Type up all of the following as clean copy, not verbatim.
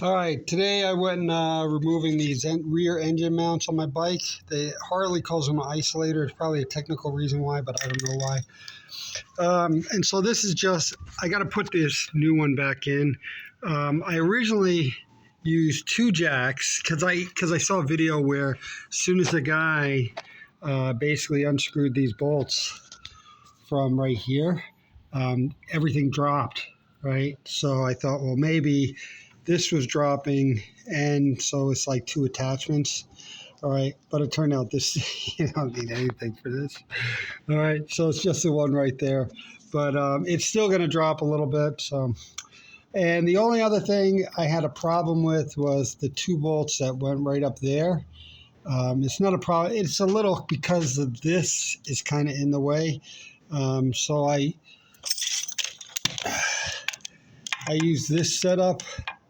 All right, today I went removing these rear engine mounts on my bike. Harley calls them an isolator. It's probably a technical reason why, but I don't know why. And so this is just, I got to put this new one back in. I originally used two jacks because I saw a video where as soon as the guy basically unscrewed these bolts from right here, everything dropped, right? So I thought, well, maybe this was dropping, and so it's like two attachments. All right, but it turned out this, you don't need anything for this. All right, so it's just the one right there, but it's still going to drop a little bit. So, and the only other thing I had a problem with was the two bolts that went right up there. It's not a problem. It's a little because of this is kind of in the way. So I used this setup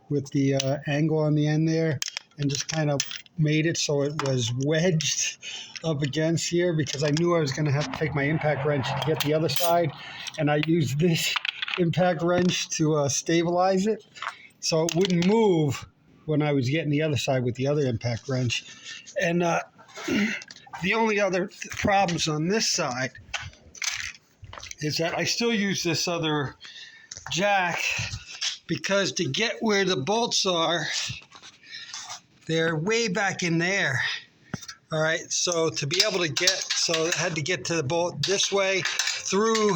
with the angle on the end there, and just kind of made it so it was wedged up against here, because I knew I was going to have to take my impact wrench to get the other side, and I used this impact wrench to stabilize it so it wouldn't move when I was getting the other side with the other impact wrench. And the only other problems on this side is that I still use this other jack, because to get where the bolts are, they're way back in there. All right, so to be able to get, so I had to get to the bolt this way through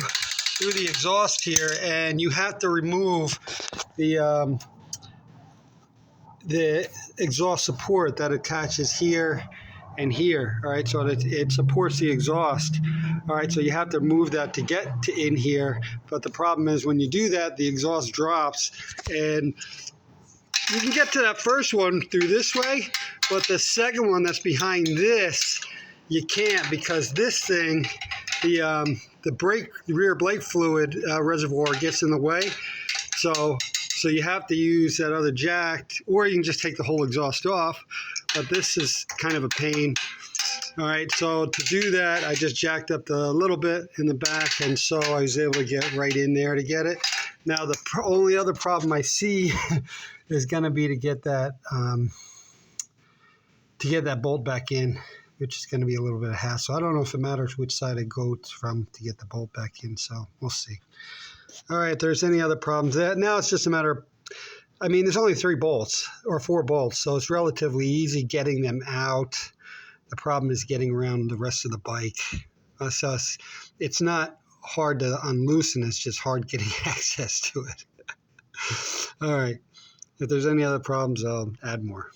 the exhaust here, and you have to remove the exhaust support that attaches here and here. All right, so it supports the exhaust. All right, so you have to move that to get to in here, but the problem is when you do that, the exhaust drops, and you can get to that first one through this way, but the second one that's behind this, you can't, because this thing, the rear brake fluid reservoir gets in the way. So you have to use that other jack, or you can just take the whole exhaust off, but this is kind of a pain. All right, so to do that, I just jacked up a little bit in the back, and so I was able to get right in there to get it. Now, the only other problem I see is going to be to get that bolt back in, which is going to be a little bit of hassle. I don't know if it matters which side I go from to get the bolt back in, so we'll see. All right, if there's any other problems, now it's just a matter of, I mean, there's only 3 bolts or 4 bolts, so it's relatively easy getting them out. The problem is getting around the rest of the bike. So it's not hard to unloosen, it's just hard getting access to it. All right, if there's any other problems, I'll add more.